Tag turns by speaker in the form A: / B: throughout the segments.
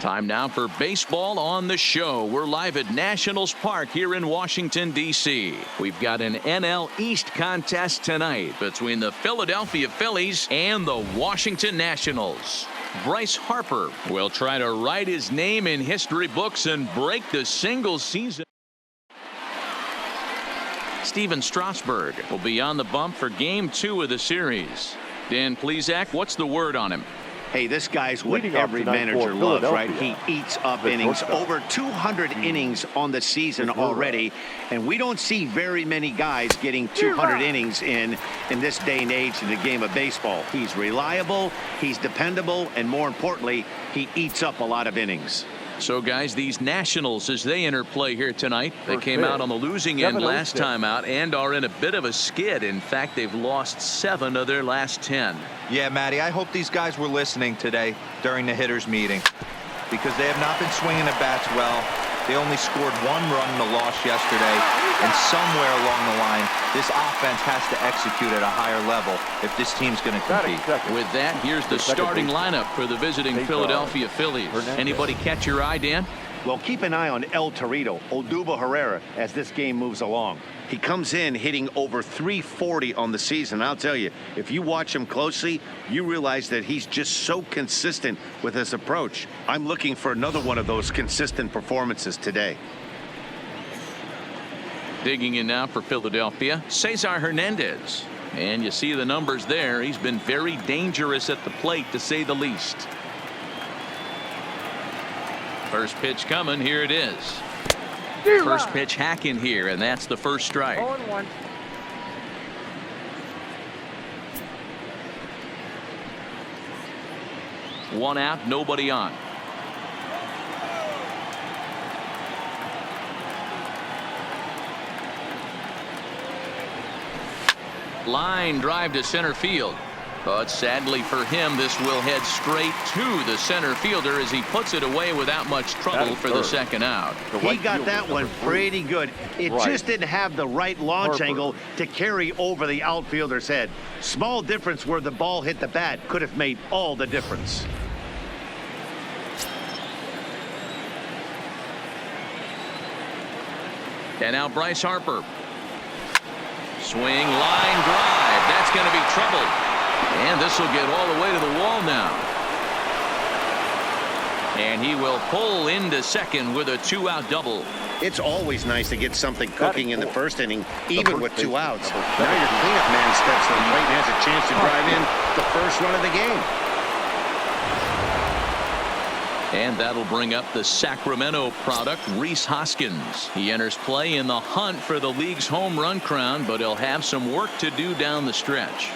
A: Time now for baseball on the show. We're live at Nationals Park here in Washington, D.C. We've got an NL East contest tonight between the Philadelphia Phillies and the Washington Nationals. Bryce Harper will try to write his name in history books and break the single season. Steven Strasburg will be on the bump for Game 2 of the series. Dan Plesac, what's the word on him?
B: Hey, this guy's what every manager loves, right? He eats up innings. Over 200 innings on the season already. And we don't see very many guys getting 200 innings in this day and age in the game of baseball. He's reliable, he's dependable, and more importantly, he eats up a lot of innings.
A: So, guys, these Nationals, as they enter play here tonight, they came out on the losing end last time out and are in a bit of a skid. In fact, they've lost 7 of their last 10.
C: Yeah, Matty, I hope these guys were listening today during the hitters meeting, because they have not been swinging the bats well. They only scored 1 run in the loss yesterday, and somewhere along the line, this offense has to execute at a higher level if this team's going to compete.
A: With that, here's the starting lineup for the visiting Philadelphia Phillies. Anybody catch your eye, Dan?
B: Well, keep an eye on El Torito, Odubel Herrera, as this game moves along. He comes in hitting over 340 on the season. I'll tell you, if you watch him closely, you realize that he's just so consistent with his approach. I'm looking for another one of those consistent performances today.
A: Digging in now for Philadelphia, Cesar Hernandez. And you see the numbers there. He's been very dangerous at the plate, to say the least. First pitch coming. Here it is. First pitch hacking here, and that's the first strike.
D: 0-1.
A: One out, nobody on. Line drive to center field. But sadly for him, this will head straight to the center fielder as he puts it away without much trouble for the second out.
B: He got that one pretty good. It just didn't have the right launch angle to carry over the outfielder's head. Small difference where the ball hit the bat could have made all the difference.
A: And now Bryce Harper. Swing, line drive. That's going to be trouble. And this will get all the way to the wall now. And he will pull into second with a 2-out double.
B: It's always nice to get something cooking in the first inning, even with 2 outs. Now your cleanup man steps to the plate and has a chance to drive in the first run of the game.
A: And that'll bring up the Sacramento product, Rhys Hoskins. He enters play in the hunt for the league's home run crown, but he'll have some work to do down the stretch.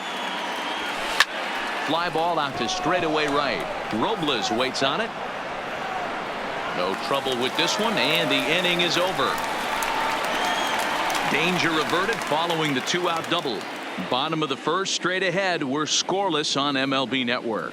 A: Fly ball out to straightaway right. Robles waits on it. No trouble with this one, and the inning is over. Danger averted following the 2-out double. Bottom of the first, straight ahead. We're scoreless on MLB Network.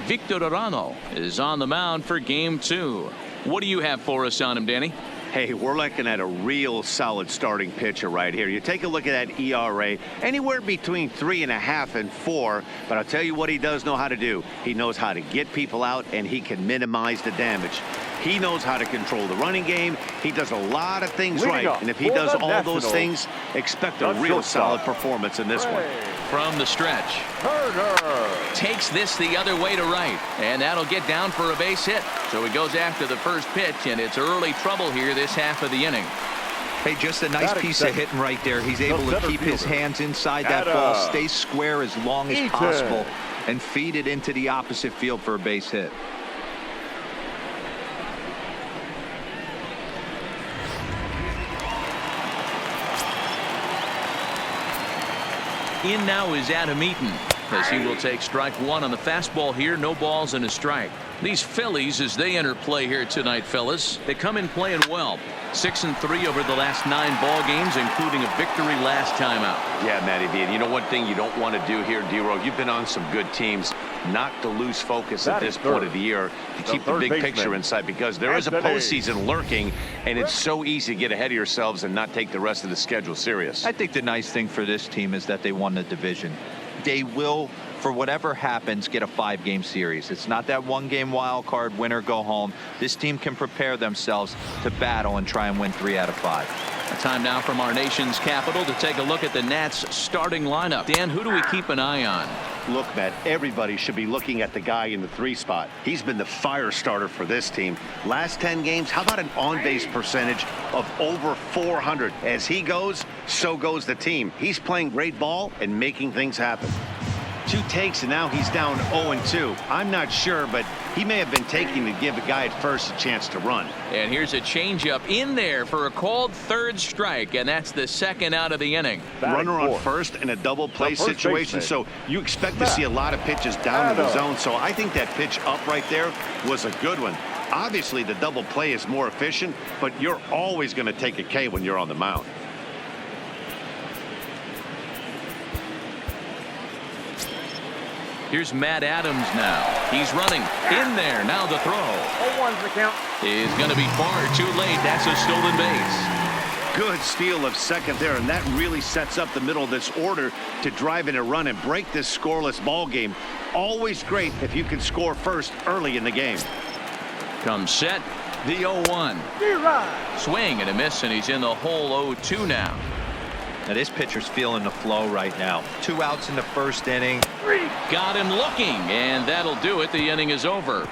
A: Victor Arano is on the mound for Game 2. What do you have for us on him, Danny?
B: Hey, we're looking at a real solid starting pitcher right here. You take a look at that ERA, anywhere between 3.5 and 4. But I'll tell you what he does know how to do. He knows how to get people out, and he can minimize the damage. He knows how to control the running game. He does a lot of things right. And if he does all those things, expect a real solid performance in this one.
A: From the stretch. Takes this the other way to right. And that'll get down for a base hit. So he goes after the first pitch, and it's early trouble here this half of the inning.
C: Hey, just a nice piece of hitting right there. He's able to keep his hands inside that ball, stay square as long as possible, and feed it into the opposite field for a base hit.
A: In now is Adam Eaton, as he will take strike 1 on the fastball here. No balls and a strike. These Phillies, as they enter play here tonight, fellas, they come in playing well. 6-3 over the last 9 ball games, including a victory last time out.
B: Yeah, Matty V. And you know one thing you don't want to do here, D-Row, you've been on some good teams, not to lose focus at this point of the year, to keep the big picture in sight, because there is a postseason lurking, and it's so easy to get ahead of yourselves and not take the rest of the schedule serious.
C: I think the nice thing for this team is that they won the division. They will, for whatever happens, get a 5-game series. It's not that 1-game wild card, win or go home. This team can prepare themselves to battle and try and win 3 out of 5.
A: A time now from our nation's capital to take a look at the Nats starting lineup. Dan, who do we keep an eye on?
B: Look, Matt, everybody should be looking at the guy in the 3 spot. He's been the fire starter for this team. Last 10 games, how about an on-base percentage of over 400? As he goes, so goes the team. He's playing great ball and making things happen. 2 takes, and now he's down 0-2. I'm not sure, but he may have been taking to give a guy at first a chance to run.
A: And here's a changeup in there for a called 3rd strike, and that's the 2nd out of the inning.
B: Runner on first in a double play situation, so you expect to see a lot of pitches down to the zone. So I think that pitch up right there was a good one. Obviously, the double play is more efficient, but you're always going to take a K when you're on the mound.
A: Here's Matt Adams now. He's running in there. Now the throw.
D: 0-1's the count.
A: Is going to be far too late. That's a stolen base.
B: Good steal of second there, and that really sets up the middle of this order to drive in a run and break this scoreless ball game. Always great if you can score first early in the game.
A: Comes set. The 0-1. Swing and a miss, and he's in the hole 0-2 now.
C: Now this pitcher's feeling the flow right now. 2 outs in the 1st inning.
A: Got him looking, and that'll do it. The inning is over.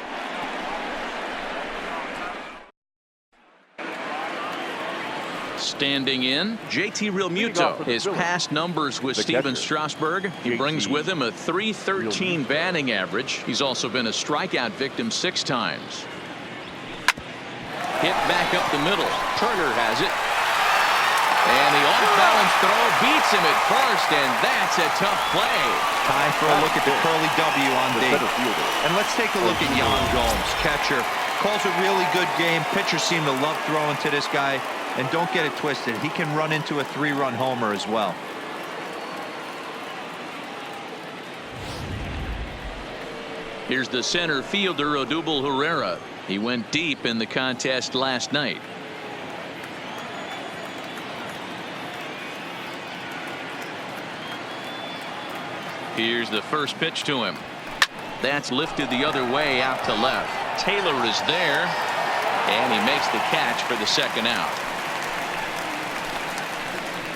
A: Standing in, JT Realmuto. His past numbers with Steven Strasburg. He brings with him a .313 batting average. He's also been a strikeout victim 6 times. Hit back up the middle. Turner has it. And the off-balance throw beats him at first, and that's a tough play.
C: Time for a look at the curly W on D. And let's take a look at Yan Gomes, catcher. Calls a really good game. Pitchers seem to love throwing to this guy. And don't get it twisted, he can run into a 3-run homer as well.
A: Here's the center fielder, Odubel Herrera. He went deep in the contest last night. Here's the first pitch to him. That's lifted the other way out to left. Taylor is there, and he makes the catch for the 2nd out.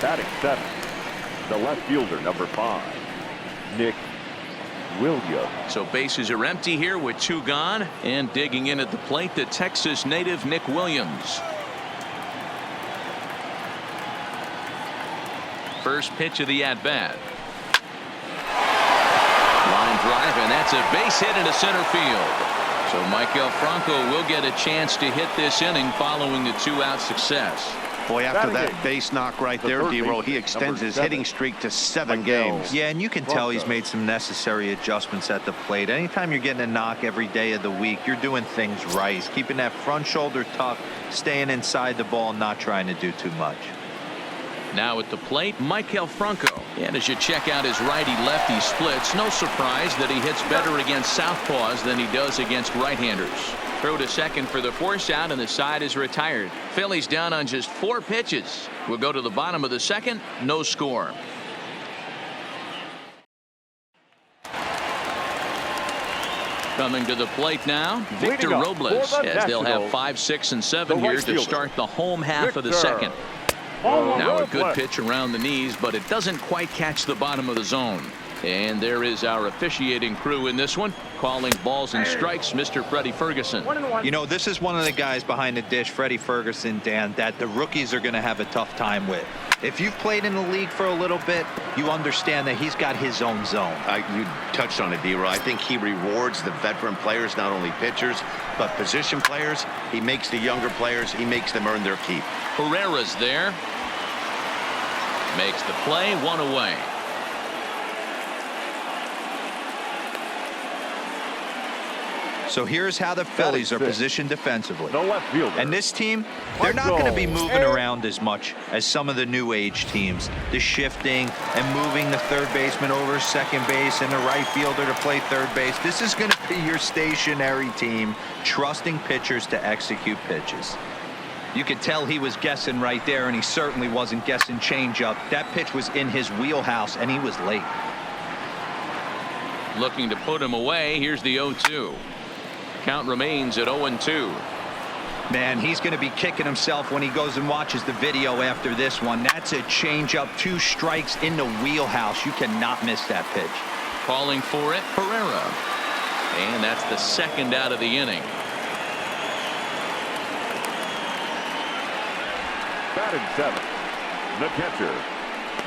D: Batting 7th, the left fielder, number 5, Nick Williams.
A: So bases are empty here with 2 gone, and digging in at the plate, the Texas native Nick Williams. First pitch of the at-bat. Line drive, and that's a base hit into center field. So Maikel Franco will get a chance to hit this inning following the 2-out success.
B: Boy, after that base knock right there, D-Row, he extends his hitting streak to 7 games.
C: Yeah, and you can tell he's made some necessary adjustments at the plate. Anytime you're getting a knock every day of the week, you're doing things right. He's keeping that front shoulder tucked, staying inside the ball, not trying to do too much.
A: Now at the plate, Maikel Franco. And as you check out his righty-lefty splits, no surprise that he hits better against southpaws than he does against right-handers. Throw to second for the force out, and the side is retired. Phillies down on just 4 pitches. We'll go to the bottom of the 2nd. No score. Coming to the plate now, Victor Robles, as they'll have 5, 6, and 7 here to start the home half of the 2nd. Now a good pitch around the knees, but it doesn't quite catch the bottom of the zone. And there is our officiating crew in this one, calling balls and strikes, Mr. Freddie Ferguson.
C: You know, this is one of the guys behind the dish, Freddie Ferguson, Dan, that the rookies are going to have a tough time with. If you've played in the league for a little bit, you understand that he's got his own zone.
B: You touched on it, D-Row. I think he rewards the veteran players, not only pitchers, but position players. He makes the younger players, he makes them earn their keep.
A: Herrera's there. Makes the play, 1 away.
C: So here's how the Phillies are positioned defensively.
D: The left fielder.
C: And this team, they're not going to be moving around as much as some of the new age teams. The shifting and moving the third baseman over second base and the right fielder to play third base. This is going to be your stationary team, trusting pitchers to execute pitches. You could tell he was guessing right there, and he certainly wasn't guessing changeup. That pitch was in his wheelhouse, and he was late.
A: Looking to put him away. Here's the 0-2. Count remains at 0-2.
C: Man, he's going to be kicking himself when he goes and watches the video after this one. That's a changeup, 2 strikes in the wheelhouse. You cannot miss that pitch.
A: Calling for it, Pereira. And that's the second out of the inning.
D: Batting 7th, the catcher,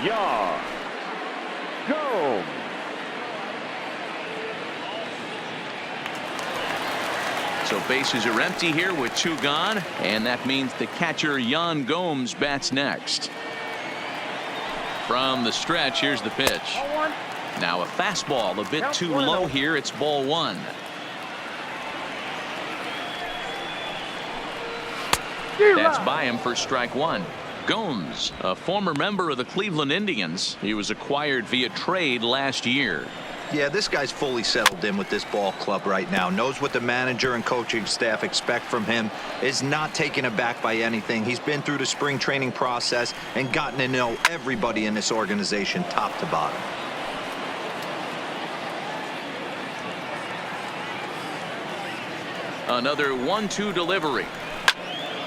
D: Yan Gomes.
A: So bases are empty here with 2 gone, and that means the catcher Yan Gomes bats next. From the stretch, here's the pitch. Now a fastball a bit too low here. It's ball 1. That's by him for strike 1. Gomes, a former member of the Cleveland Indians. He was acquired via trade last year.
C: Yeah, this guy's fully settled in with this ball club right now. Knows what the manager and coaching staff expect from him. Is not taken aback by anything. He's been through the spring training process and gotten to know everybody in this organization top to bottom.
A: Another 1-2 delivery.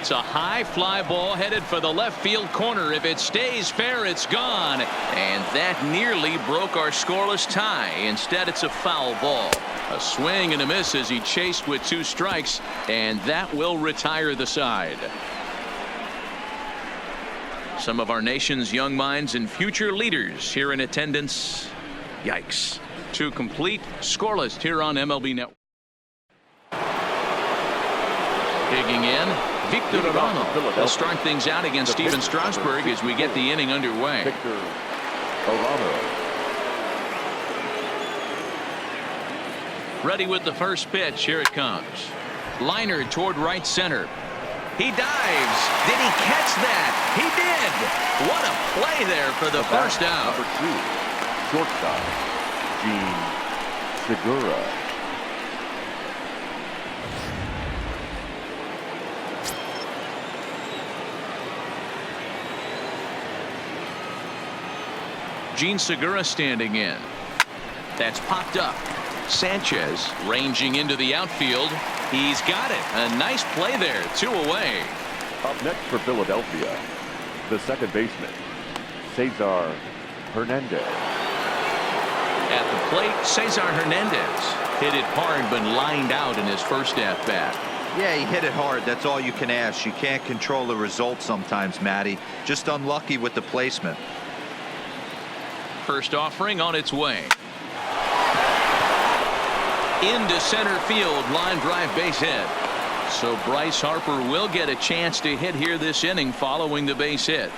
A: It's a high fly ball headed for the left field corner. If it stays fair, it's gone. And that nearly broke our scoreless tie. Instead, it's a foul ball. A swing and a miss as he chased with 2 strikes, and that will retire the side. Some of our nation's young minds and future leaders here in attendance. Yikes. 2 complete, scoreless here on MLB Network. Digging in, Victor Arano will start things out against Steven Strasburg as we get the inning underway.
D: Victor Arano.
A: Ready with the first pitch. Here it comes. Liner toward right center. He dives. Did he catch that? He did. What a play there for the first out.
D: Number 2, shortstop, Gene Segura.
A: Gene Segura standing in. That's popped up. Sanchez ranging into the outfield. He's got it. A nice play there. 2 away.
D: Up next for Philadelphia, the second baseman, Cesar Hernandez.
A: At the plate, Cesar Hernandez hit it hard but lined out in his first at bat.
C: Yeah, he hit it hard. That's all you can ask. You can't control the result sometimes, Matty. Just unlucky with the placement.
A: First offering on its way. Into center field, line drive base hit. So Bryce Harper will get a chance to hit here this inning following the base hit.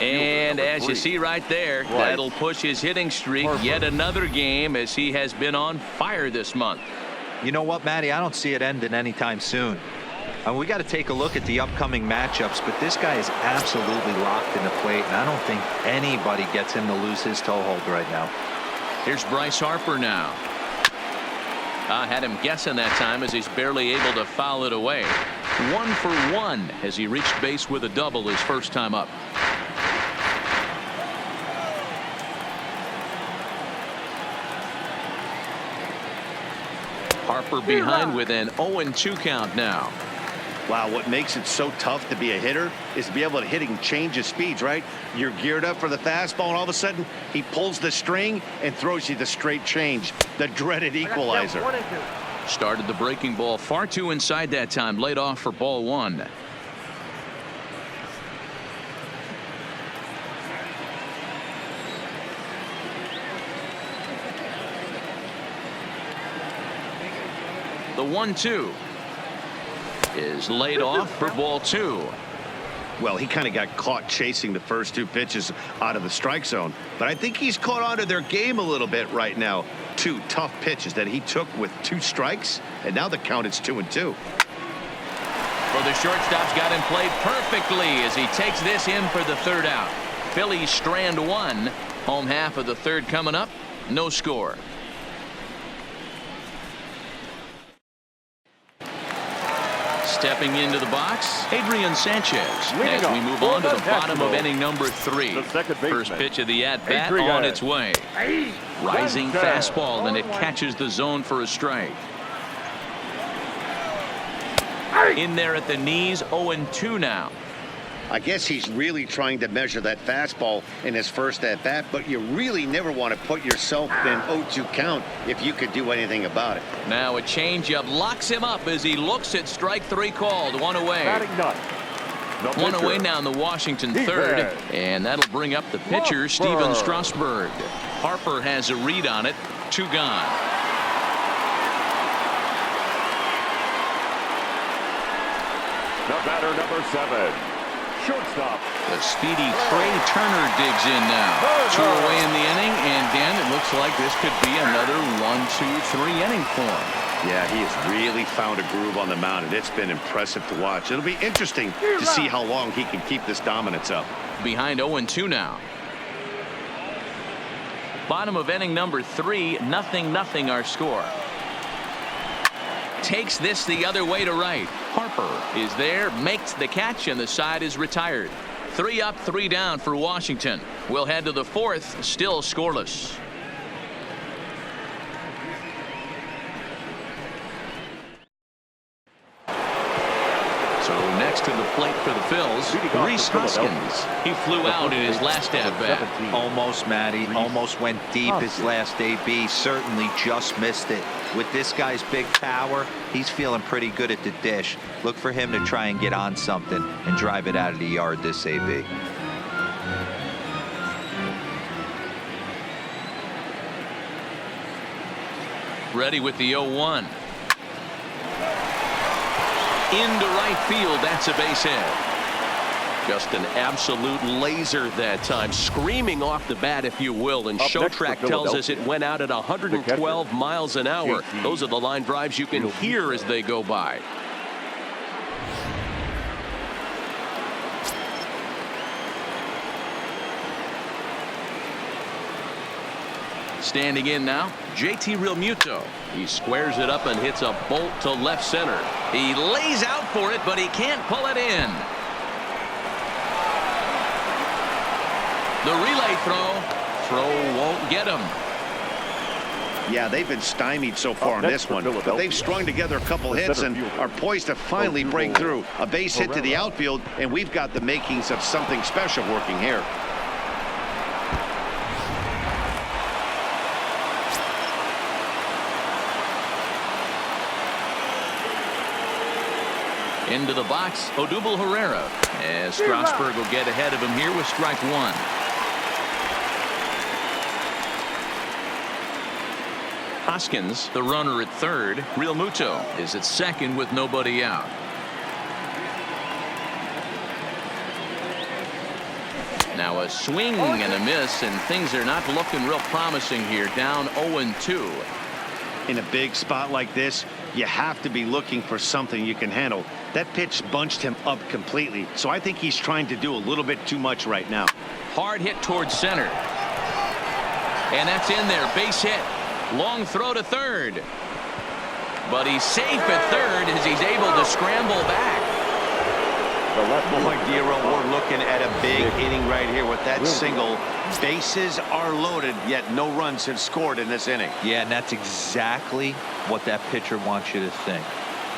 A: And as you see right there, that'll push his hitting streak yet another game as he has been on fire this month.
C: You know what, Matty? I don't see it ending anytime soon. We got to take a look at the upcoming matchups, but this guy is absolutely locked in the plate, and I don't think anybody gets him to lose his toehold right now.
A: Here's Bryce Harper now. I had him guessing that time as he's barely able to foul it away. 1 for 1 as he reached base with a double his first time up. Harper behind with an 0-2 count now.
B: Wow, what makes it so tough to be a hitter is to be able to hit and change his speeds, right? You're geared up for the fastball, and all of a sudden, he pulls the string and throws you the straight change, the dreaded equalizer.
A: Started the breaking ball far too inside that time, laid off for ball 1. The 1-2 is laid off for ball 2.
B: Well, he kind of got caught chasing the first 2 pitches out of the strike zone. But I think he's caught on to their game a little bit right now. 2 tough pitches that he took with 2 strikes, and now the count is 2-2.
A: Well, the shortstop's got him played perfectly as he takes this in for the 3rd out. Phillies strand 1. Home half of the 3rd coming up. No score. Stepping into the box, Adrian Sanchez. As we move on to the bottom of inning number 3. First pitch of the at-bat on its way. Rising fastball, and it catches the zone for a strike. In there at the knees, 0-2 now.
B: I guess he's really trying to measure that fastball in his first at-bat, but you really never want to put yourself in an 0-2 count if you could do anything about it.
A: Now a changeup locks him up as he looks at strike 3 called. 1 away. 1 away now in the Washington 3rd, and that'll bring up the pitcher, Steven Strasburg. Harper has a read on it. 2 gone.
D: The batter, number 7. Shortstop.
A: The speedy Trey Turner digs in now. 2 away in the inning, and Dan, it looks like this could be another 1-2-3 inning for him.
B: Yeah, he has really found a groove on the mound, and it's been impressive to watch. It'll be interesting to see how long he can keep this dominance up.
A: Behind 0-2 now. Bottom of inning number 3, 0-0 our score. Takes this the other way to right. Harper is there, makes the catch, and the side is retired. 3 up, 3 down for Washington. We'll head to the 4th, still scoreless. So next to the plate for the Phils, Rhys Hoskins. He flew out in his last at-bat.
C: Almost, Matty. Almost went deep his last AB. Certainly just missed it. With this guy's big power, he's feeling pretty good at the dish. Look for him to try and get on something and drive it out of the yard this AB.
A: Ready with the 0-1. Into right field. That's a base hit. Just an absolute laser that time, screaming off the bat, if you will. And Showtrack tells us it went out at 112 miles an hour. Those are the line drives you can hear as they go by. Standing in now, JT Realmuto. He squares it up and hits a bolt to left center. He lays out for it, but he can't pull it in. The relay throw won't get him.
B: Yeah, they've been stymied so far on this one, but they've strung together a couple hits and are poised to finally break through. A base hit to the outfield, and we've got the makings of something special working here.
A: Into the box, Odubel Herrera, as Strasburg will get ahead of him here with strike 1. Hoskins, the runner at 3rd. Realmuto is at 2nd with nobody out. Now a swing and a miss, and things are not looking real promising here. Down 0-2.
B: In a big spot like this, you have to be looking for something you can handle. That pitch bunched him up completely, so I think he's trying to do a little bit too much right now.
A: Hard hit towards center. And that's in there. Base hit. Long throw to 3rd. But he's safe at 3rd as he's able to scramble back.
B: Boy, Giro, we're looking at a big inning right here with that single. Bases are loaded, yet no runs have scored in this inning.
C: Yeah, and that's exactly what that pitcher wants you to think.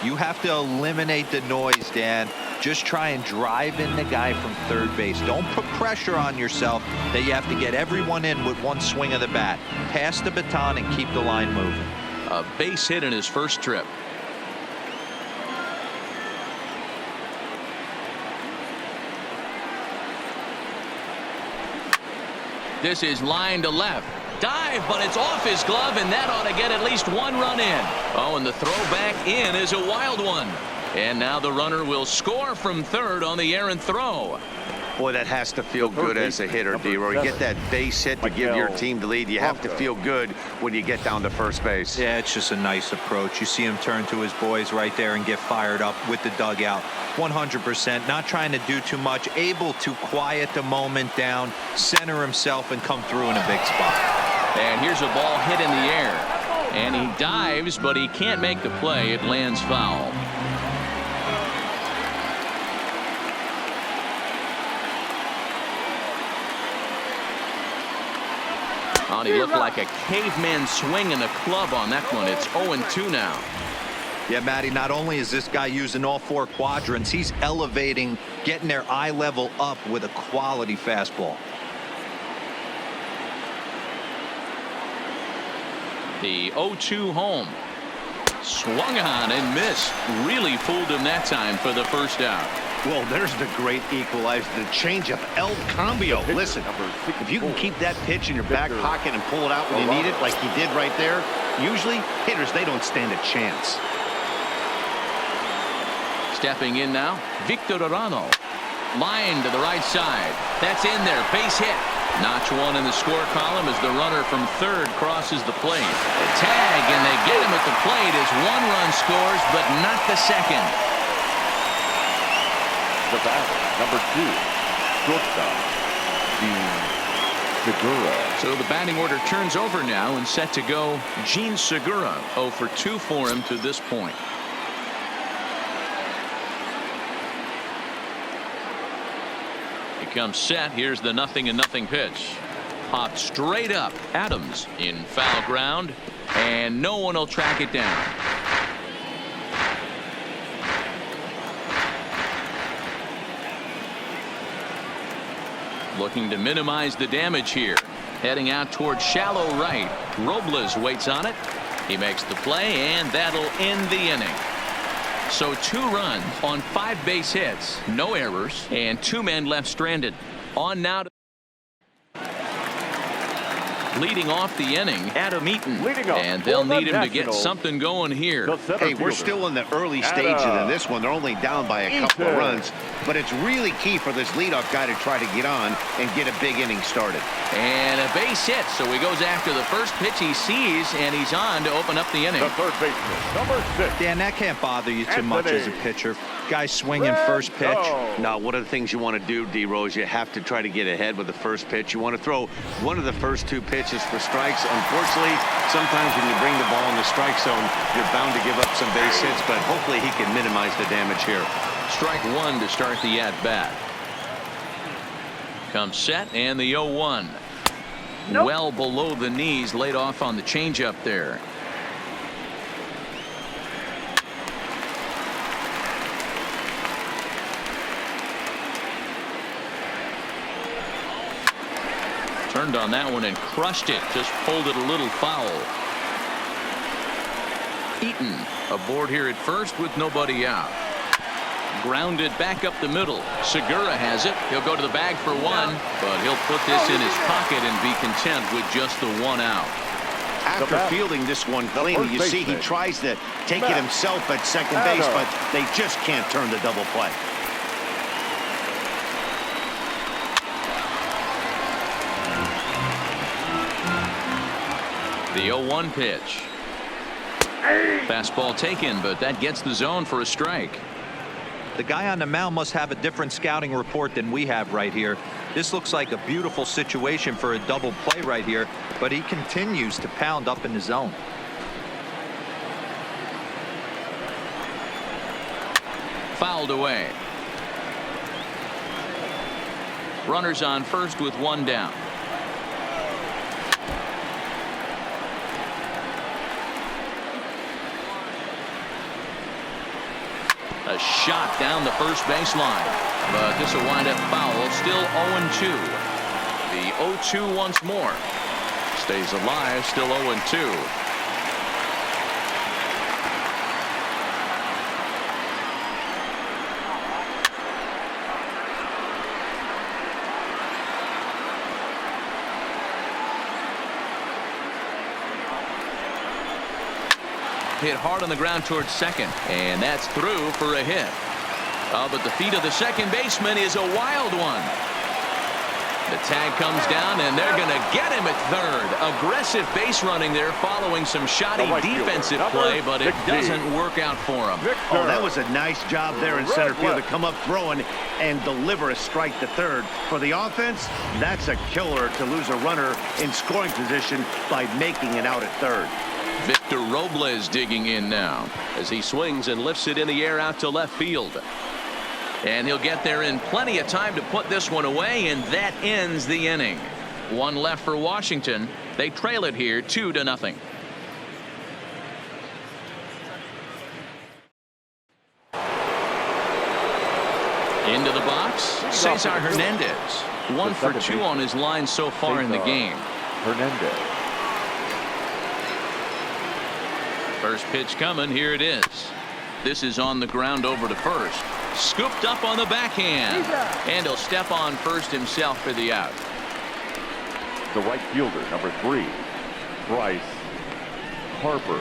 C: You have to eliminate the noise, Dan. Just try and drive in the guy from 3rd base. Don't put pressure on yourself that you have to get everyone in with one swing of the bat. Pass the baton and keep the line moving.
A: A base hit in his first trip. This is line to left. Dive, but it's off his glove, and that ought to get at least 1 run in. Oh, and the throw back in is a wild one. And now the runner will score from third on the errant throw.
B: Boy, that has to feel good as a hitter, D-Roy. You get that base hit to give your team the lead. You have to feel good when you get down to first base.
C: Yeah, it's just a nice approach. You see him turn to his boys right there and get fired up with the dugout. 100%, not trying to do too much, able to quiet the moment down, center himself, and come through in a big spot.
A: And here's a ball hit in the air. And he dives, but he can't make the play. It lands foul. Oh, he looked like a caveman swinging a club on that one. It's 0-2 now.
C: Yeah, Matty, not only is this guy using all four quadrants, he's elevating, getting their eye level up with a quality fastball.
A: The 0-2 home. Swung on and missed. Really fooled him that time for the first out.
B: Well, there's the great equalizer, the changeup, El Cambio. Listen, if you can keep that pitch in your back pocket and pull it out when you need it, like he did right there, usually hitters, they don't stand a chance.
A: Stepping in now, Victor Arano. Line to the right side. That's in there. Base hit. Notch one in the score column as the runner from third crosses the plate. The tag, and they get him at the plate as one run scores, but not the second.
D: The batter, number 2, shortstop, Gene Segura.
A: So the batting order turns over now and set to go. Gene Segura, 0 for 2 for him to this point. He comes set. Here's the 0-0 pitch. Popped straight up. Adams in foul ground, and no one will track it down. Looking to minimize the damage here. Heading out toward shallow right. Robles waits on it. He makes the play, and that'll end the inning. So 2 runs on 5 base hits, no errors, and 2 men left stranded. On now to leading off the inning, Adam Eaton. And they'll need him to get something going here.
B: Hey, we're still in the early stages of this one. They're only down by a couple of runs, but it's really key for this leadoff guy to try to get on and get a big inning started.
A: And a base hit, so he goes after the first pitch he sees, and he's on to open up the inning.
D: The third baseman, number 6.
C: Dan, that can't bother you too much as a pitcher. Guy swinging first pitch.
B: Now, one of the things you want to do, D-Rose, you have to try to get ahead with the first pitch. You want to throw one of the first 2 pitches for strikes. Unfortunately, sometimes when you bring the ball in the strike zone, you're bound to give up some base hits, but hopefully he can minimize the damage here.
A: Strike 1 to start the at-bat. Comes set, and the 0-1. Nope. Well below the knees, laid off on the changeup there. Turned on that one and crushed it. Just pulled it a little foul. Eaton aboard here at first with nobody out. Grounded back up the middle. Segura has it. He'll go to the bag for 1, but he'll put this in his pocket and be content with just the 1 out.
B: After fielding this one cleanly, you see he tries to take it himself at second base, but they just can't turn the double play.
A: The 0-1 pitch. Fastball taken, but that gets the zone for a strike.
C: The guy on the mound must have a different scouting report than we have right here. This looks like a beautiful situation for a double play right here, but he continues to pound up in the zone.
A: Fouled away. Runners on first with 1 down. A shot down the first baseline, but this will wind up foul. Still 0-2. The 0-2 once more. Stays alive. Still 0-2. hit hard on the ground towards second, and that's through for a hit. But the feet of the second baseman is a wild one. The tag comes down, and they're going to get him at third. Aggressive base running there following some shoddy defensive play, but it doesn't work out for him.
B: Oh, that was a nice job there in center field to come up throwing and deliver a strike to third. For the offense, that's a killer to lose a runner in scoring position by making it out at third.
A: Victor Robles digging in now as he swings and lifts it in the air out to left field. And he'll get there in plenty of time to put this one away, and that ends the inning. One left for Washington. They trail it here 2-0. Into the box, Cesar Hernandez. 1 for 2 on his line so far in the game.
D: Hernandez.
A: First pitch coming. Here it is. This is on the ground over to first. Scooped up on the backhand. And he'll step on first himself for the out.
D: The right fielder, number 3, Bryce Harper.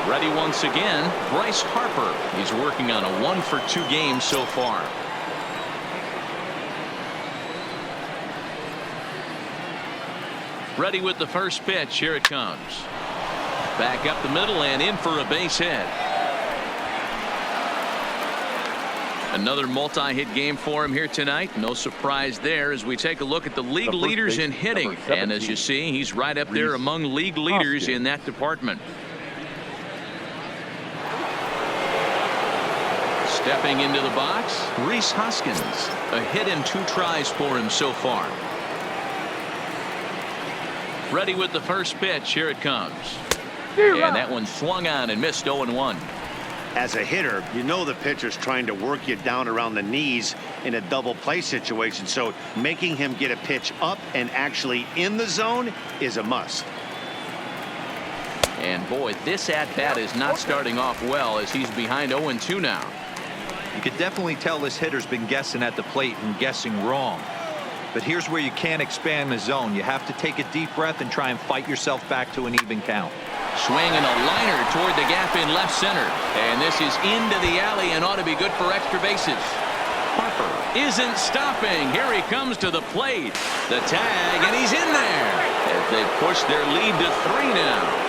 A: Ready once again, Bryce Harper. He's working on a 1 for 2 game so far. Ready with the first pitch. Here it comes. Back up the middle and in for a base hit. Another multi-hit game for him here tonight. No surprise there as we take a look at the league leaders in hitting. And as you see, he's right up there among league leaders in that department. Stepping into the box, Rhys Hoskins. A hit in 2 tries for him so far. Ready with the first pitch. Here it comes. And that one swung on and missed 0-1.
B: As a hitter, you know the pitcher's trying to work you down around the knees in a double play situation, so making him get a pitch up and actually in the zone is a must.
A: And boy, this at-bat is not starting off well as he's behind 0-2 now.
C: You could definitely tell this hitter's been guessing at the plate and guessing wrong. But here's where you can't expand the zone. You have to take a deep breath and try and fight yourself back to an even count.
A: Swinging a liner toward the gap in left center. And this is into the alley and ought to be good for extra bases. Harper isn't stopping. Here he comes to the plate. The tag, and he's in there as they push their lead to 3 now.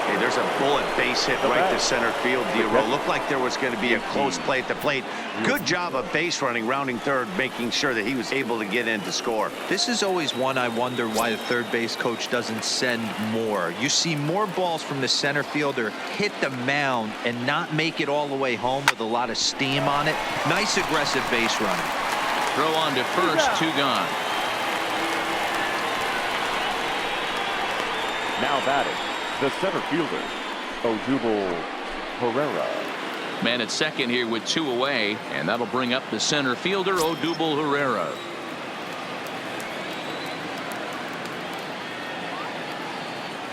B: Hey, there's a bullet base hit right to center field. It looked like there was going to be a close play at the plate. Good job of base running, rounding third, making sure that he was able to get in to score.
C: This is always one I wonder why the third base coach doesn't send more. You see more balls from the center fielder hit the mound and not make it all the way home with a lot of steam on it. Nice aggressive base running.
A: Throw on to first, 2 gone.
D: Now batting, the center fielder, Odubel Herrera.
A: Man at second here with 2 away, and that'll bring up the center fielder, Odubel Herrera.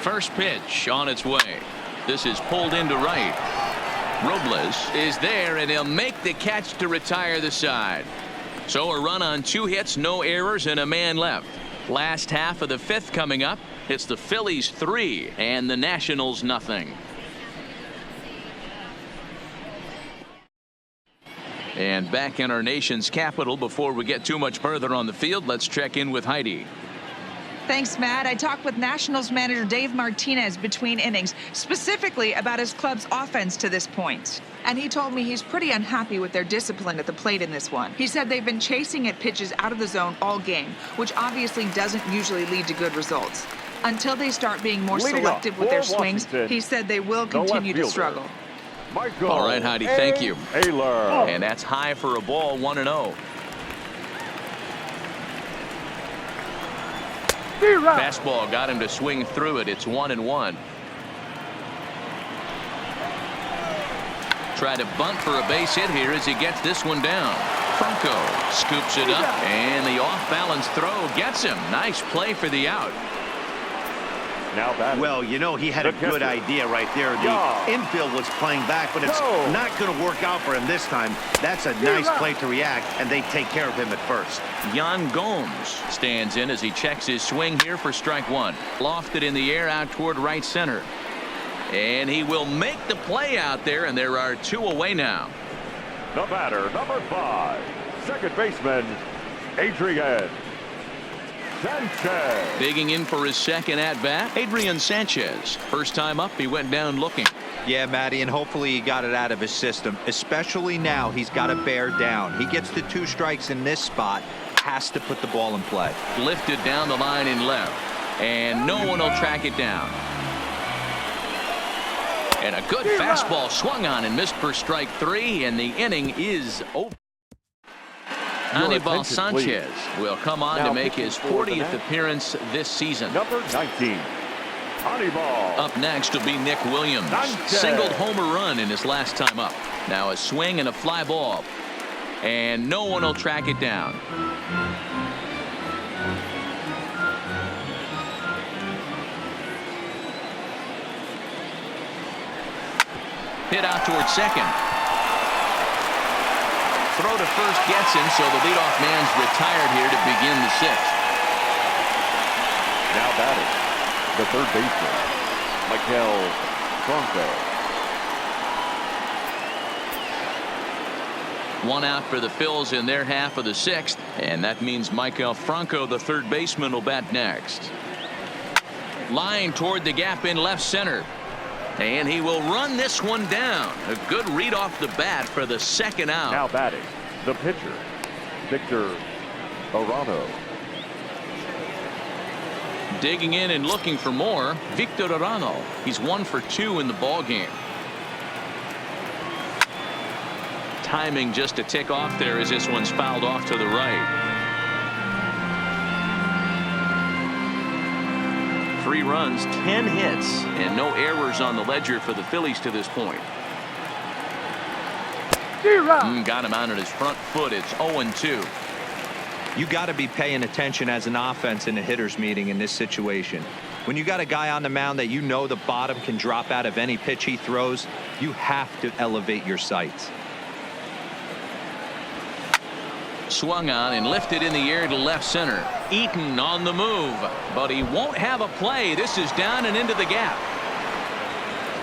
A: First pitch on its way. This is pulled into right. Robles is there, and he'll make the catch to retire the side. So a run on 2 hits, no errors, and a man left. Last half of the 5th coming up. It's the Phillies 3 and the Nationals nothing. And back in our nation's capital, before we get too much further on the field, let's check in with Heidi.
E: Thanks, Matt. I talked with Nationals manager Dave Martinez between innings, specifically about his club's offense to this point. And he told me he's pretty unhappy with their discipline at the plate in this one. He said they've been chasing at pitches out of the zone all game, which obviously doesn't usually lead to good results. Until they start being more selective with their swings, he said they will continue to struggle.
A: All right, Heidi, thank you.
D: Ayler.
A: And that's high for a ball, 1-0. Fastball got him to swing through it. It's 1-1. Try to bunt for a base hit here as he gets this one down. Franco scoops it up, and the off-balance throw gets him. Nice play for the out.
D: Now batting.
B: Well, you know, he had a good idea right there. The infield was playing back, but it's not going to work out for him this time. That's a nice play to react, and they take care of him at first.
A: Yan Gomes stands in as he checks his swing here for strike 1. Lofted in the air out toward right center. And he will make the play out there, and there are 2 away now.
D: The batter, number 5, second baseman, Adrian Sanchez.
A: Digging in for his second at-bat, Adrian Sanchez. First time up, he went down looking.
C: Yeah, Matty, and hopefully he got it out of his system. Especially now, he's got to bear down. He gets the 2 strikes in this spot, has to put the ball in play.
A: Lifted down the line in left, and no one will track it down. And a good fastball swung on and missed for strike 3, and the inning is over. Anibal Sanchez will come on to make his 40th appearance this season.
D: Number 19, Anibal.
A: Up next will be Nick Williams.
D: Sanchez.
A: Singled homer run in his last time up. Now a swing and a fly ball. And no one will track it down. Hit out towards second. Throw to first gets him, so the leadoff man's retired here to begin the 6th.
D: Now batting, the third baseman, Michael Franco.
A: 1 out for the Phils in their half of the 6th, and that means Michael Franco, the third baseman, will bat next. Line toward the gap in left center. And he will run this one down. A good read off the bat for the second out.
D: Now batting, the pitcher, Victor Arano.
A: Digging in and looking for more, Victor Arano. He's 1 for 2 in the ball game. Timing just a tick off there as this one's fouled off to the right. 3 runs, 10 hits, and no errors on the ledger for the Phillies to this point. Got him out on his front foot. It's 0-2.
C: You got to be paying attention as an offense in a hitter's meeting in this situation. When you got a guy on the mound that you know the bottom can drop out of any pitch he throws, you have to elevate your sights.
A: Swung on and lifted in the air to left center. Eaton on the move, but he won't have a play. This is down and into the gap.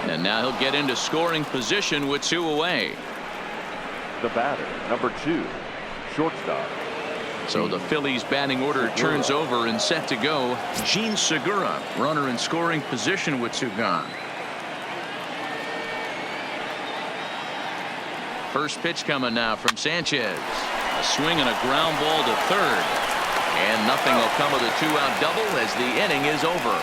A: And now he'll get into scoring position with 2 away.
D: The batter, number 2, shortstop.
A: So the Phillies batting order turns over and set to go. Gene Segura, runner in scoring position with 2 gone. First pitch coming now from Sanchez. A swing and a ground ball to third. And nothing will come of the 2-out double as the inning is over.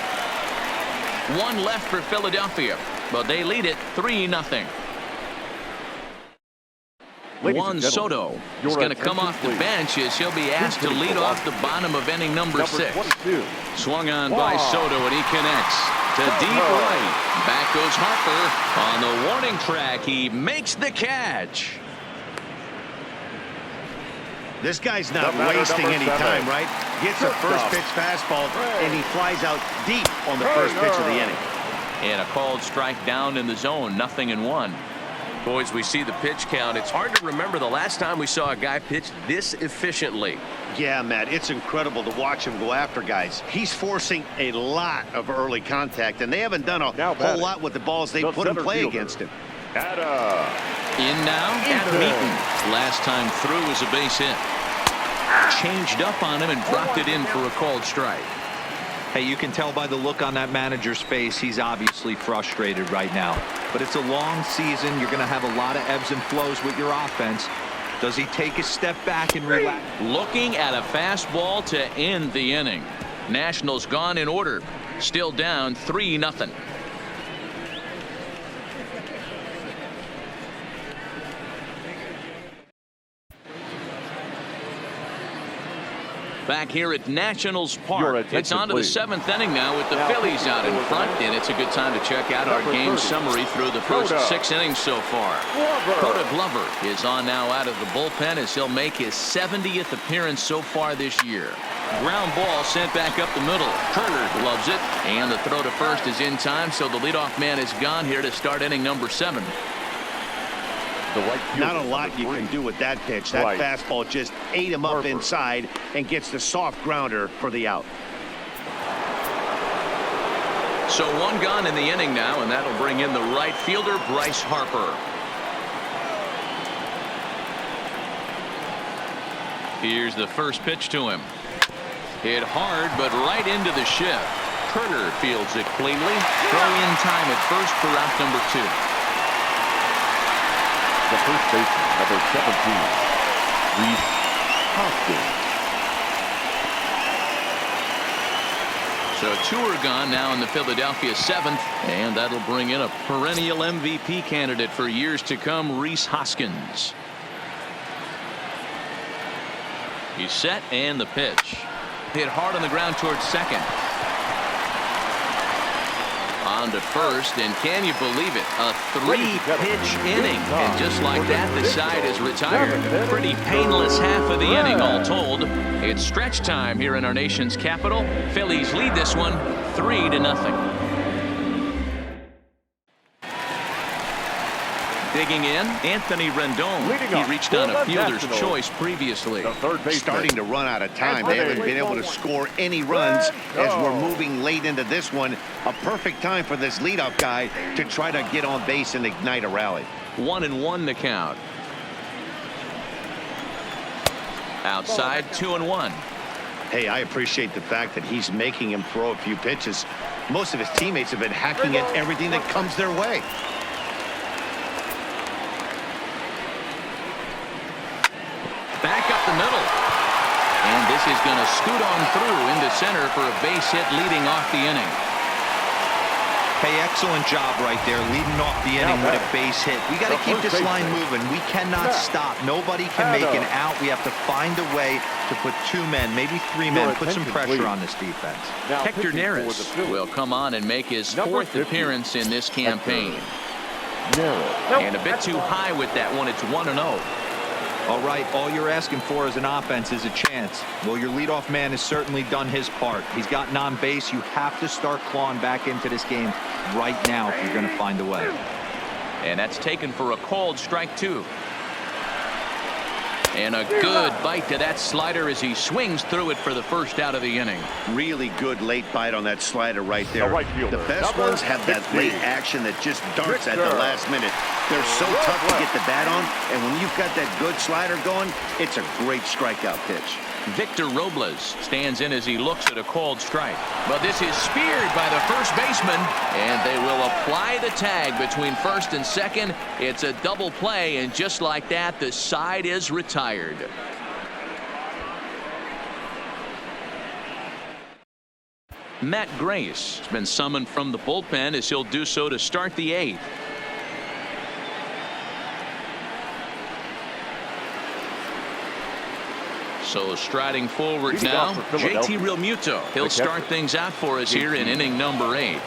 A: 1 left for Philadelphia, but they lead it 3-0. Juan Soto is going to come off the bench as he'll be asked to lead off the bottom of inning number 6.
D: 22.
A: Swung on by Soto, and he connects to deep right. Back goes Harper on the warning track. He makes the catch.
B: This guy's not wasting any time, right? Gets a first pitch fastball, and he flies out deep on the first pitch of the inning.
A: And a called strike down in the zone, 0-1.
F: Boys, we see the pitch count. It's hard to remember the last time we saw a guy pitch this efficiently.
B: Yeah, Matt, it's incredible to watch him go after guys. He's forcing a lot of early contact, and they haven't done a whole lot with the balls they put in play against him.
A: In now, Adam Eaton. Last time through was a base hit. Changed up on him and dropped it in for a called strike.
C: Hey, you can tell by the look on that manager's face, he's obviously frustrated right now. But it's a long season. You're going to have a lot of ebbs and flows with your offense. Does he take a step back and relax?
A: Looking at a fastball to end the inning. Nationals gone in order. Still down 3-0. Back here at Nationals Park. It's on to the 7th inning now with the Phillies out in front, and it's a good time to check out our game summary through the first 6 innings so far. Coda Glover is on now out of the bullpen as he'll make his 70th appearance so far this year. Ground ball sent back up the middle. Turner loves it, and the throw to first is in time, so the leadoff man is gone here to start inning number 7.
B: Not a lot you can do with that pitch. That fastball just ate him up inside and gets the soft grounder for the out.
A: So one gone in the inning now, and that'll bring in the right fielder, Bryce Harper. Here's the first pitch to him. Hit hard, but right into the shift. Turner fields it cleanly. Throw in time at first for out number 2.
D: The first baseman, number 17, Reese Hoskins.
A: So 2 are gone now in the Philadelphia 7th, and that'll bring in a perennial MVP candidate for years to come, Reese Hoskins. He's set, and the pitch. Hit hard on the ground towards second. On to first, and can you believe it? A 3-pitch inning. And just like that, the side is retired. Pretty painless half of the inning, all told. It's stretch time here in our nation's capital. Phillies lead this one 3-0. Digging in, Anthony Rendon. He reached on a fielder's choice previously.
B: Starting to run out of time. They haven't been able to score any runs as we're moving late into this one. A perfect time for this leadoff guy to try to get on base and ignite a rally.
A: 1-1 the count. Outside, 2-1.
B: Hey, I appreciate the fact that he's making him throw a few pitches. Most of his teammates have been hacking at everything that comes their way.
A: Back up the middle. And this is going to scoot on through into center for a base hit leading off the inning.
C: Hey, excellent job right there, leading off the inning with a base hit. We got to keep this line moving. We cannot stop. Nobody can make an out. We have to find a way to put 2 men, maybe 3 men, put some pressure on this defense.
A: Hector Neris will come on and make his 4th appearance in this campaign. And a bit too high with that one. It's 1-0.
C: All right, all you're asking for as an offense is a chance. Well, your leadoff man has certainly done his part. He's gotten on base. You have to start clawing back into this game right now if you're going to find a way.
A: And that's taken for a called strike 2. And a good bite to that slider as he swings through it for the first out of the inning.
B: Really good late bite on that slider right there.
D: The right fielder,
B: the best ones have that late action that just darts at the last minute. They're so tough to get the bat on, and when you've got that good slider going, it's a great strikeout pitch.
A: Victor Robles stands in as he looks at a called strike. But this is speared by the first baseman, and they will apply the tag between first and second. It's a double play, and just like that, the side is retired. Matt Grace has been summoned from the bullpen as he'll do so to start the 8th. So striding forward now, JT Realmuto. He'll start things out for us here in inning number 8.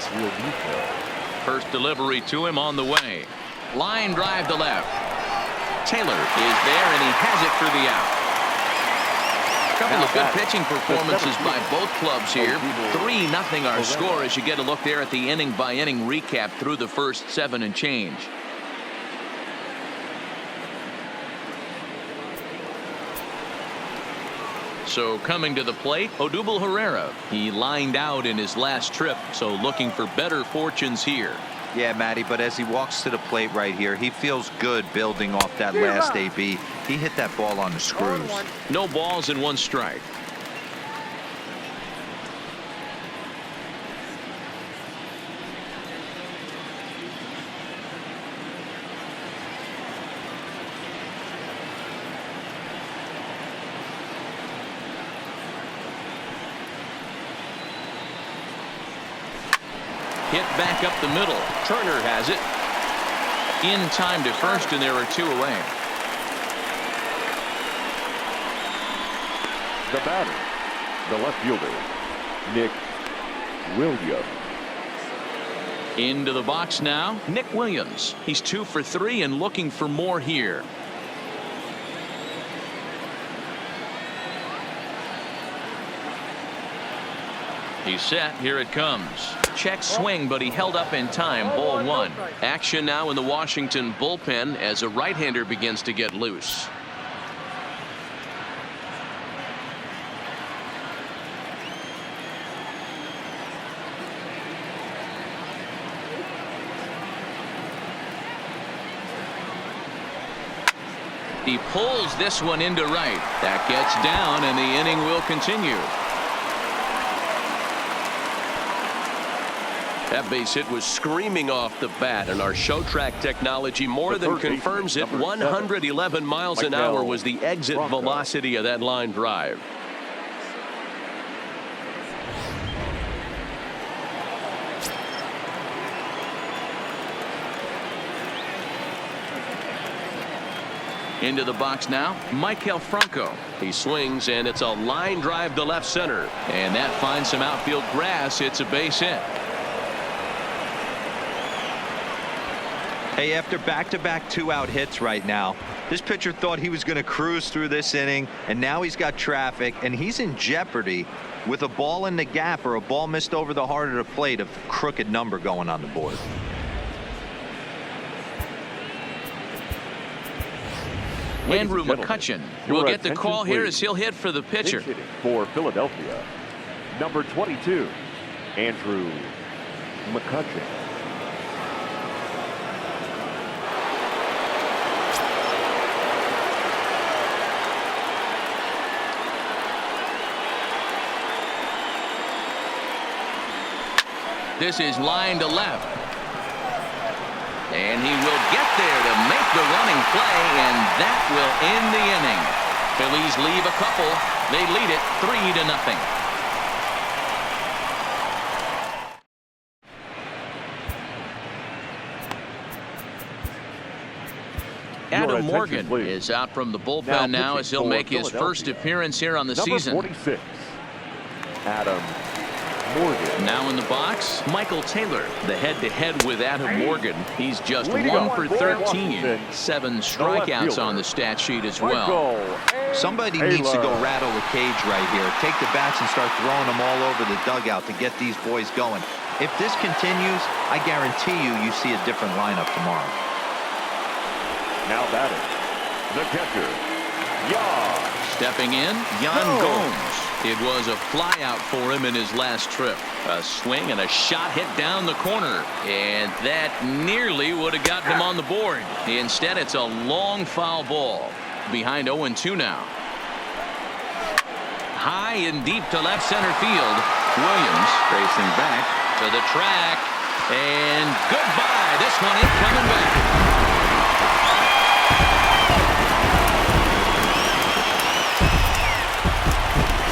A: First delivery to him on the way. Line drive to left. Taylor is there, and he has it for the out. A couple of good pitching performances by both clubs here. 3-0 our score as you get a look there at the inning-by-inning recap through the first 7 and change. So coming to the plate, Odubel Herrera. He lined out in his last trip, so looking for better fortunes here.
C: Yeah, Matty, but as he walks to the plate right here, he feels good building off that last AB. He hit that ball on the screws.
A: No balls and 1 strike. Hit back up the middle. Turner has it. In time to first, and there are 2 away.
D: The batter, the left fielder, Nick Williams.
A: Into the box now, Nick Williams. He's 2 for 3 and looking for more here. He's set. Here it comes. Check swing, but he held up in time. Ball 1. Action now in the Washington bullpen as a right-hander begins to get loose. He pulls this one into right. That gets down, and the inning will continue.
F: That base hit was screaming off the bat, and our show track technology more than confirms it. 111 miles an hour was the exit velocity of that line drive.
A: Into the box now, Michael Franco.
F: He swings, and it's a line drive to left center.
A: And that finds some outfield grass. It's a base hit.
C: Hey, after back-to-back two-out hits right now, this pitcher thought he was going to cruise through this inning, and now he's got traffic, and he's in jeopardy with a ball in the gap or a ball missed over the heart of the plate, a crooked number going on the board.
A: Andrew McCutcheon will get the call here as he'll hit for the pitcher.
D: For Philadelphia, number 22, Andrew McCutcheon.
A: This is line to left. And he will get there to make the running play, and that will end the inning. Phillies leave a couple. They lead it 3-0. Adam Morgan is out from the bullpen now as he'll make his first appearance here on the season.
D: Number 46, Adam Morgan.
A: Now in the box, Michael Taylor, the head-to-head with Adam Morgan. He's just 1 for 13, 7 strikeouts on the stat sheet as well.
C: Somebody needs to go rattle the cage right here. Take the bats and start throwing them all over the dugout to get these boys going. If this continues, I guarantee you see a different lineup tomorrow.
D: Now batting, the catcher, Jan.
A: Stepping in, Jan Gomes. It was a flyout for him in his last trip. A swing and a shot hit down the corner. And that nearly would have gotten him on the board. Instead, it's a long foul ball. Behind 0-2 now. High and deep to left center field. Williams racing back to the track. And goodbye. This one ain't coming back.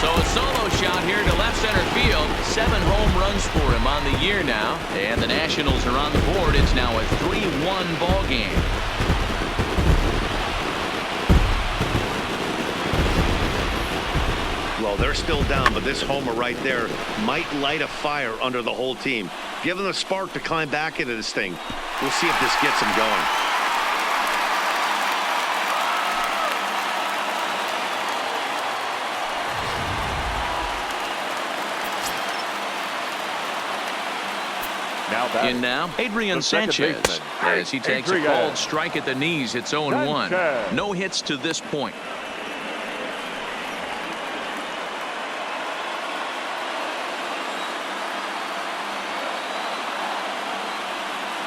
A: So a solo shot here to left center field. 7 home runs for him on the year now. And the Nationals are on the board. It's now a 3-1 ball game.
B: Well, they're still down, but this homer right there might light a fire under the whole team. Give them the spark to climb back into this thing. We'll see if this gets them going.
A: In now, Adrian Sanchez, as he takes a called strike at the knees. It's 0-1. No hits to this point.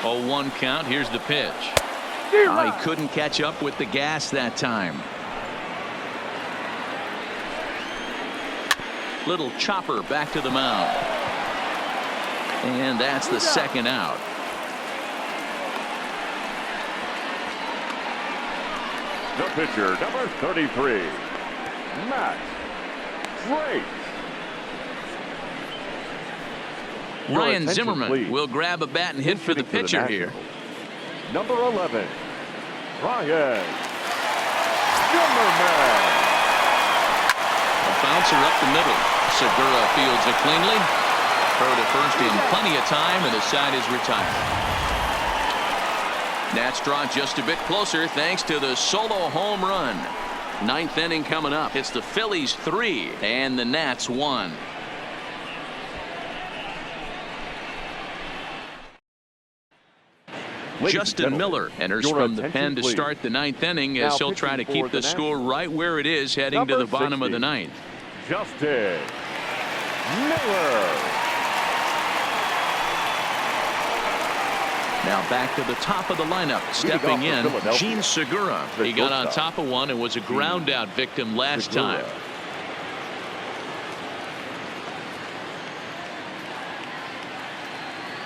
A: Oh, 1 count. Here's the pitch. He couldn't catch up with the gas that time. Little chopper back to the mound. And that's the second out.
D: The pitcher, number 33, Matt Drake.
A: Ryan Zimmerman will grab a bat and hit for the pitcher here.
D: Number 11, Ryan Zimmerman.
A: A bouncer up the middle. Segura fields it cleanly. Throw to first in plenty of time, and the side is retired. Nats draw just a bit closer thanks to the solo home run. 9th inning coming up. It's the Phillies 3 and the Nats 1. Justin Miller enters from the pen to start the 9th inning as he'll try to keep the score right where it is heading to the bottom of the 9th.
D: Justin Miller.
A: Now back to the top of the lineup. Stepping in, Gene Segura. He got on top of one and was a ground out victim last time.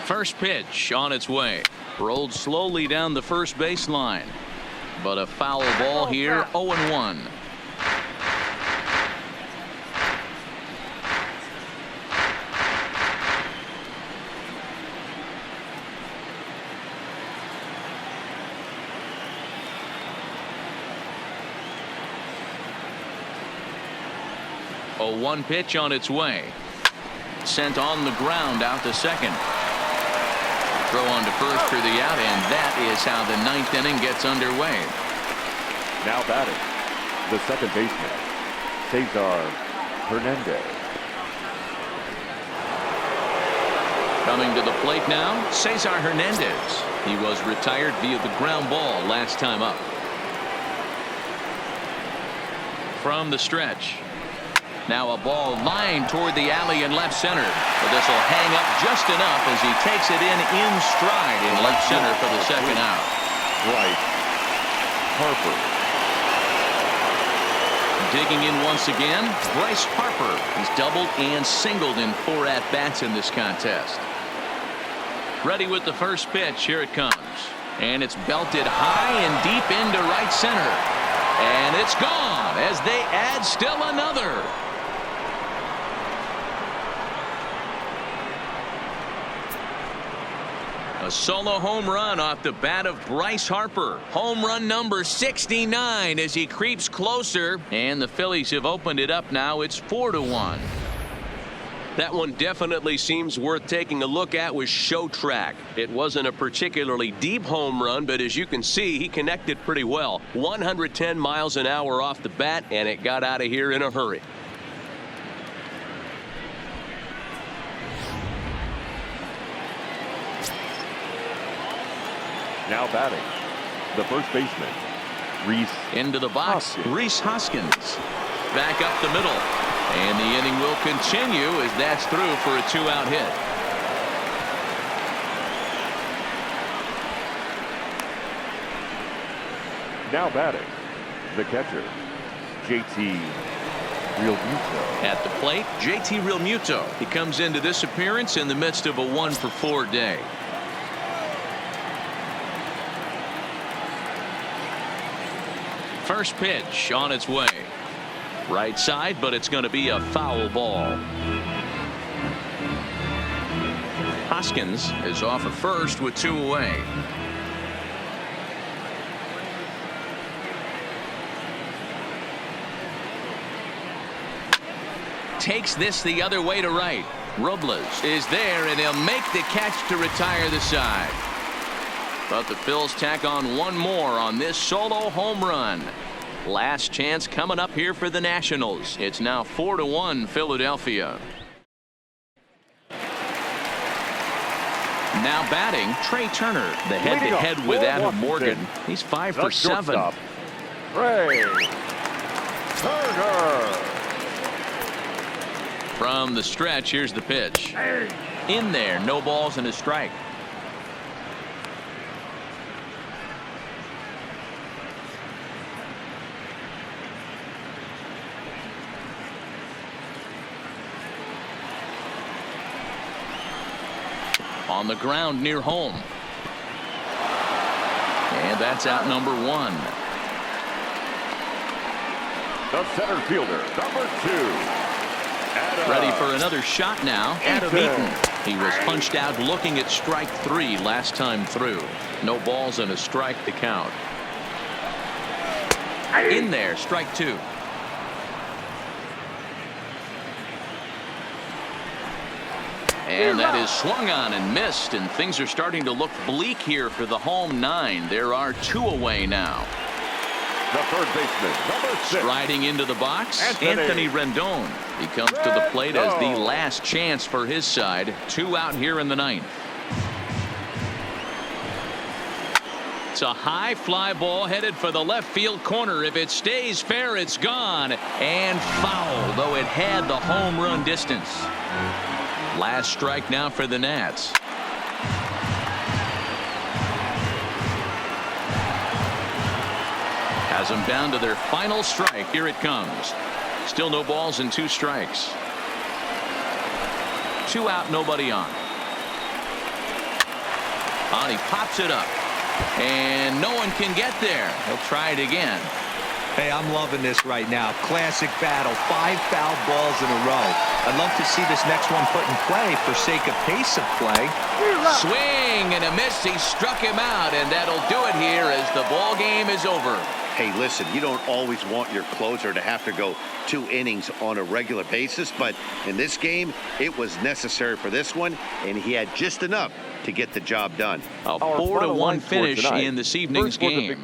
A: First pitch on its way. Rolled slowly down the first baseline. But a foul ball here, 0-1. A 1 pitch on its way. Sent on the ground out to second. Throw on to first for the out, and that is how the 9th inning gets underway.
D: Now batting, the second baseman, Cesar Hernandez.
A: Coming to the plate now, Cesar Hernandez. He was retired via the ground ball last time up. From the stretch. Now a ball lined toward the alley in left center. But this will hang up just enough as he takes it in stride in left center for the second out.
D: Bryce Harper.
A: Digging in once again, Bryce Harper. He's doubled and singled in 4 at-bats in this contest. Ready with the first pitch. Here it comes. And it's belted high and deep into right center. And it's gone as they add still another. A solo home run off the bat of Bryce Harper. Home run number 69 as he creeps closer. And the Phillies have opened it up now. It's 4-1.
F: That one definitely seems worth taking a look at with Show Track. It wasn't a particularly deep home run, but as you can see, he connected pretty well. 110 miles an hour off the bat, and it got out of here in a hurry.
D: Now batting, the first baseman, Rhys.
A: Into the box, Rhys Hoskins. Back up the middle. And the inning will continue as that's through for a 2-out hit.
D: Now batting, the catcher, JT Realmuto.
A: At the plate, JT Realmuto. He comes into this appearance in the midst of a 1-for-4 day. First pitch on its way. Right side, but it's going to be a foul ball. Hoskins is off at first with 2 away. Takes this the other way to right. Robles is there, and he'll make the catch to retire the side. But the Phils tack on 1 more on this solo home run. Last chance coming up here for the Nationals. It's now 4-1 Philadelphia. Now batting, Trey Turner. The head-to-head with Adam Morgan. He's 5 for 7.
D: Trey Turner.
A: From the stretch, here's the pitch. In there, no balls and a strike. On the ground near home. And that's out number 1.
D: The center fielder, number 2.
A: Ready for another shot now. Adam Eaton. He was punched out looking at strike 3 last time through. No balls and a strike to count. In there, strike 2. And that is swung on and missed, and things are starting to look bleak here for the home 9. There are 2 away now.
D: The third baseman, number 6.
A: Striding into the box, Anthony Rendon. He comes to the plate as the last chance for his side. 2 out here in the 9th. It's a high fly ball headed for the left field corner. If it stays fair, it's gone. And foul, though it had the home run distance. Last strike now for the Nats. Has them down to their final strike. Here it comes. Still no balls and 2 strikes. 2 out, nobody on. And he pops it up. And no one can get there. He'll try it again.
C: Hey, I'm loving this right now. Classic battle. 5 foul balls in a row. I'd love to see this next one put in play for sake of pace of play.
A: Swing and a miss. He struck him out, and that'll do it here as the ball game is over.
B: Hey, listen, you don't always want your closer to have to go 2 innings on a regular basis, but in this game, it was necessary for this one, and he had just enough to get the job done.
A: A 4-1 finish in this evening's game.